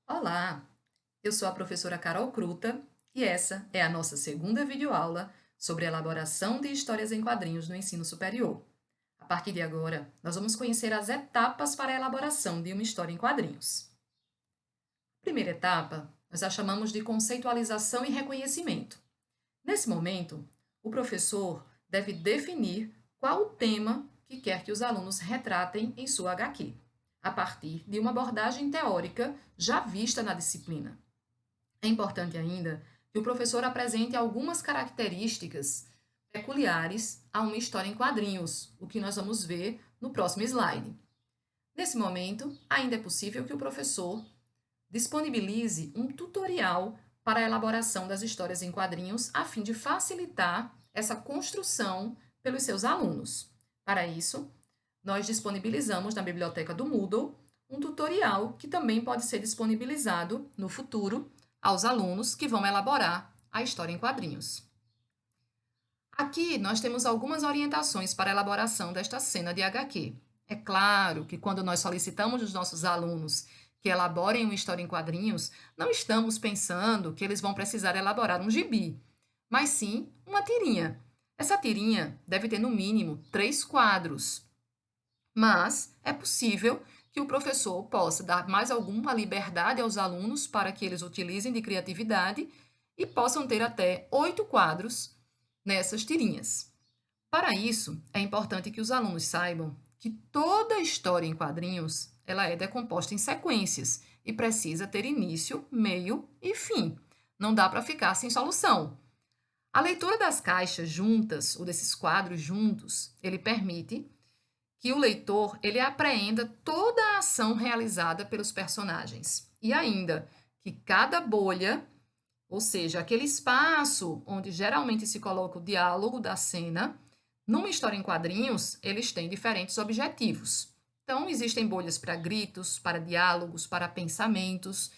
Olá, eu sou a professora Carol Cruta e essa é a nossa segunda videoaula sobre elaboração de histórias em quadrinhos no ensino superior. A partir de agora, nós vamos conhecer as etapas para a elaboração de uma história em quadrinhos. A primeira etapa, nós a chamamos de conceitualização e reconhecimento. Nesse momento, o professor deve definir qual o tema que quer que os alunos retratem em sua HQ, a partir de uma abordagem teórica já vista na disciplina. É importante ainda que o professor apresente algumas características peculiares a uma história em quadrinhos, o que nós vamos ver no próximo slide. Nesse momento, ainda é possível que o professor disponibilize um tutorial para a elaboração das histórias em quadrinhos, a fim de facilitar essa construção pelos seus alunos. Para isso, nós disponibilizamos na biblioteca do Moodle um tutorial que também pode ser disponibilizado no futuro aos alunos que vão elaborar a história em quadrinhos. Aqui nós temos algumas orientações para a elaboração desta cena de HQ. É claro que quando nós solicitamos dos nossos alunos que elaborem uma história em quadrinhos, não estamos pensando que eles vão precisar elaborar um gibi, mas sim uma tirinha. Essa tirinha deve ter no mínimo 3 quadros, mas é possível que o professor possa dar mais alguma liberdade aos alunos para que eles utilizem de criatividade e possam ter até 8 quadros nessas tirinhas. Para isso, é importante que os alunos saibam que toda história em quadrinhos ela é decomposta em sequências e precisa ter início, meio e fim. Não dá para ficar sem solução. A leitura das caixas juntas, ou desses quadros juntos, ele permite que o leitor ele apreenda toda a ação realizada pelos personagens. E ainda que cada bolha, ou seja, aquele espaço onde geralmente se coloca o diálogo da cena, numa história em quadrinhos, eles têm diferentes objetivos. Então, existem bolhas para gritos, para diálogos, para pensamentos.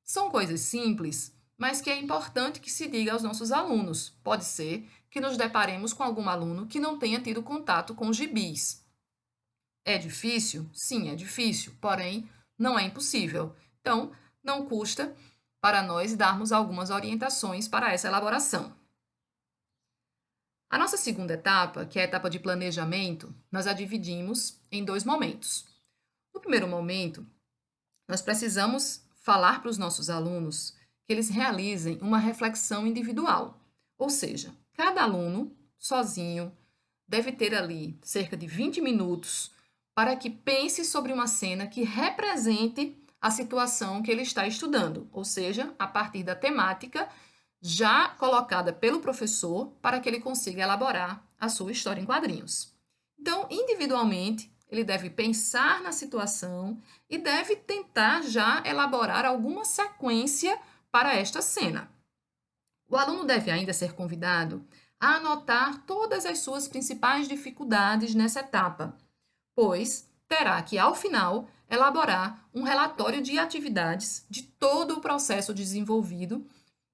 São coisas simples, mas que é importante que se diga aos nossos alunos. Pode ser que nos deparemos com algum aluno que não tenha tido contato com gibis. É difícil? Sim, é difícil, porém não é impossível. Então, não custa para nós darmos algumas orientações para essa elaboração. A nossa segunda etapa, que é a etapa de planejamento, nós a dividimos em 2 momentos. No primeiro momento, nós precisamos falar para os nossos alunos que eles realizem uma reflexão individual, ou seja, cada aluno, sozinho, deve ter ali cerca de 20 minutos para que pense sobre uma cena que represente a situação que ele está estudando, ou seja, a partir da temática já colocada pelo professor para que ele consiga elaborar a sua história em quadrinhos. Então, individualmente, ele deve pensar na situação e deve tentar já elaborar alguma sequência para esta cena. O aluno deve ainda ser convidado a anotar todas as suas principais dificuldades nessa etapa, pois terá que, ao final, elaborar um relatório de atividades de todo o processo desenvolvido,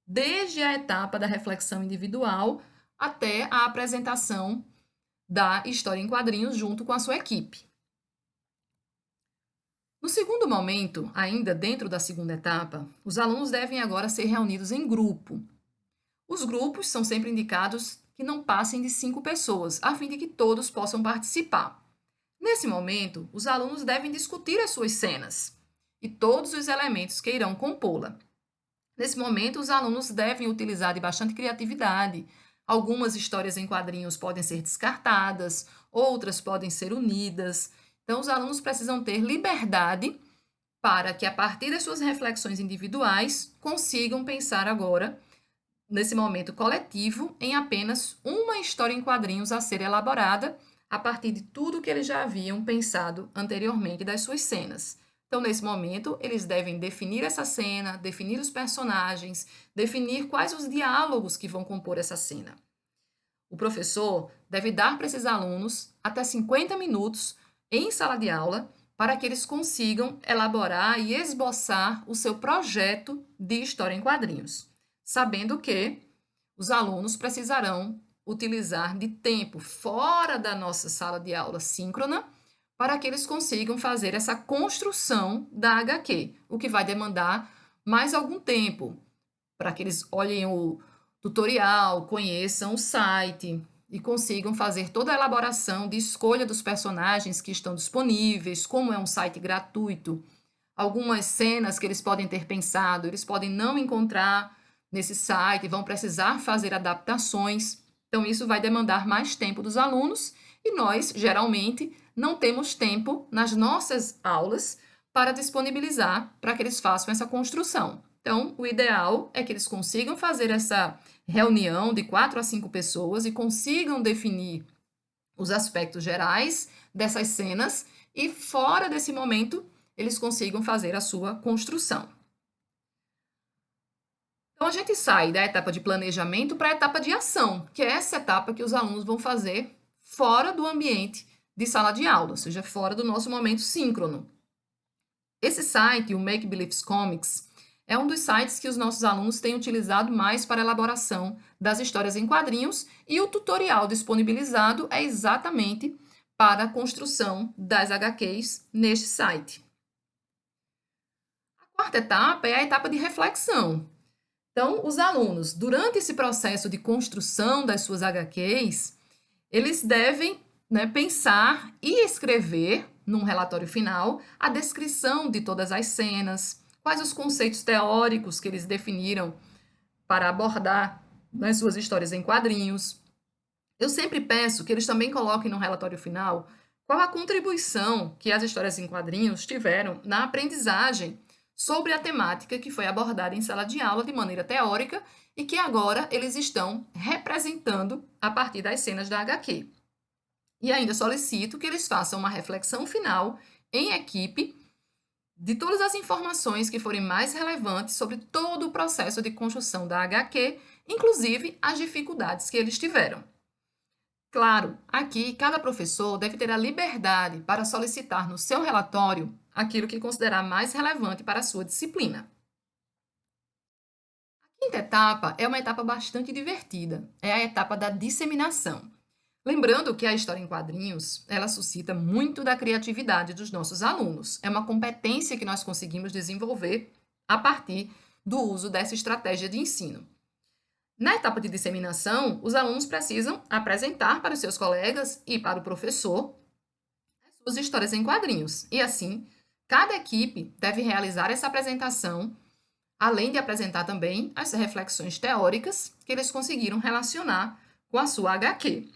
desde a etapa da reflexão individual até a apresentação da história em quadrinhos junto com a sua equipe. No segundo momento, ainda dentro da segunda etapa, os alunos devem agora ser reunidos em grupo. Os grupos são sempre indicados que não passem de 5 pessoas, a fim de que todos possam participar. Nesse momento, os alunos devem discutir as suas cenas e todos os elementos que irão compô-la. Nesse momento, os alunos devem utilizar de bastante criatividade. Algumas histórias em quadrinhos podem ser descartadas, outras podem ser unidas. Então, os alunos precisam ter liberdade para que, a partir das suas reflexões individuais, consigam pensar agora, nesse momento coletivo, em apenas uma história em quadrinhos a ser elaborada a partir de tudo que eles já haviam pensado anteriormente das suas cenas. Então, nesse momento, eles devem definir essa cena, definir os personagens, definir quais os diálogos que vão compor essa cena. O professor deve dar para esses alunos até 50 minutos em sala de aula para que eles consigam elaborar e esboçar o seu projeto de história em quadrinhos, sabendo que os alunos precisarão utilizar de tempo fora da nossa sala de aula síncrona para que eles consigam fazer essa construção da HQ, o que vai demandar mais algum tempo, para que eles olhem o tutorial, conheçam o site e consigam fazer toda a elaboração de escolha dos personagens que estão disponíveis, como é um site gratuito. Algumas cenas que eles podem ter pensado, eles podem não encontrar nesse site, vão precisar fazer adaptações. Então, isso vai demandar mais tempo dos alunos e nós, geralmente, não temos tempo nas nossas aulas para disponibilizar para que eles façam essa construção. Então, o ideal é que eles consigam fazer essa reunião de 4 a 5 pessoas e consigam definir os aspectos gerais dessas cenas e, fora desse momento, eles consigam fazer a sua construção. Então, a gente sai da etapa de planejamento para a etapa de ação, que é essa etapa que os alunos vão fazer fora do ambiente de sala de aula, ou seja, fora do nosso momento síncrono. Esse site, o Make Believe Comics, é um dos sites que os nossos alunos têm utilizado mais para a elaboração das histórias em quadrinhos e o tutorial disponibilizado é exatamente para a construção das HQs neste site. A quarta etapa é a etapa de reflexão. Então, os alunos, durante esse processo de construção das suas HQs, eles devem, pensar e escrever, num relatório final, a descrição de todas as cenas, quais os conceitos teóricos que eles definiram para abordar nas suas histórias em quadrinhos. Eu sempre peço que eles também coloquem no relatório final qual a contribuição que as histórias em quadrinhos tiveram na aprendizagem sobre a temática que foi abordada em sala de aula de maneira teórica e que agora eles estão representando a partir das cenas da HQ. E ainda solicito que eles façam uma reflexão final em equipe de todas as informações que forem mais relevantes sobre todo o processo de construção da HQ, inclusive as dificuldades que eles tiveram. Claro, aqui cada professor deve ter a liberdade para solicitar no seu relatório aquilo que considerar mais relevante para a sua disciplina. A quinta etapa é uma etapa bastante divertida, é a etapa da disseminação. Lembrando que a história em quadrinhos, ela suscita muito da criatividade dos nossos alunos. É uma competência que nós conseguimos desenvolver a partir do uso dessa estratégia de ensino. Na etapa de disseminação, os alunos precisam apresentar para os seus colegas e para o professor as suas histórias em quadrinhos. E assim, cada equipe deve realizar essa apresentação, além de apresentar também as reflexões teóricas que eles conseguiram relacionar com a sua HQ.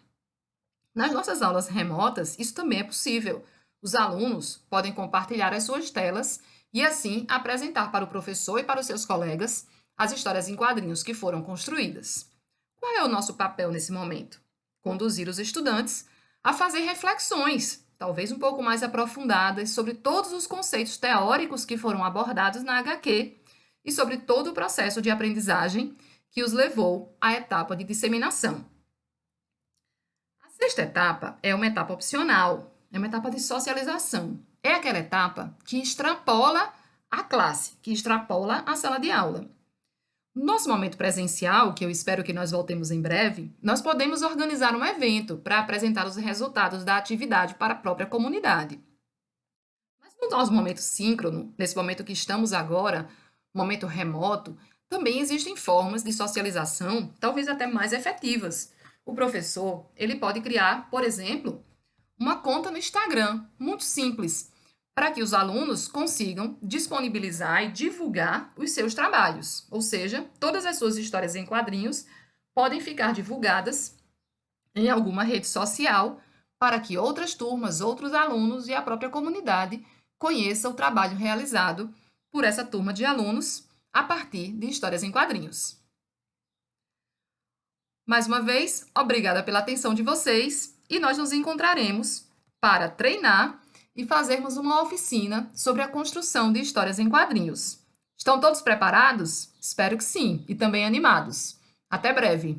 Nas nossas aulas remotas, isso também é possível. Os alunos podem compartilhar as suas telas e, assim, apresentar para o professor e para os seus colegas as histórias em quadrinhos que foram construídas. Qual é o nosso papel nesse momento? Conduzir os estudantes a fazer reflexões, talvez um pouco mais aprofundadas, sobre todos os conceitos teóricos que foram abordados na HQ e sobre todo o processo de aprendizagem que os levou à etapa de disseminação. A sexta etapa é uma etapa opcional, é uma etapa de socialização. É aquela etapa que extrapola a classe, que extrapola a sala de aula. No nosso momento presencial, que eu espero que nós voltemos em breve, nós podemos organizar um evento para apresentar os resultados da atividade para a própria comunidade. Mas no nosso momento síncrono, nesse momento que estamos agora, momento remoto, também existem formas de socialização, talvez até mais efetivas. O professor, ele pode criar, por exemplo, uma conta no Instagram, muito simples, para que os alunos consigam disponibilizar e divulgar os seus trabalhos. Ou seja, todas as suas histórias em quadrinhos podem ficar divulgadas em alguma rede social para que outras turmas, outros alunos e a própria comunidade conheçam o trabalho realizado por essa turma de alunos a partir de histórias em quadrinhos. Mais uma vez, obrigada pela atenção de vocês e nós nos encontraremos para treinar e fazermos uma oficina sobre a construção de histórias em quadrinhos. Estão todos preparados? Espero que sim, e também animados. Até breve!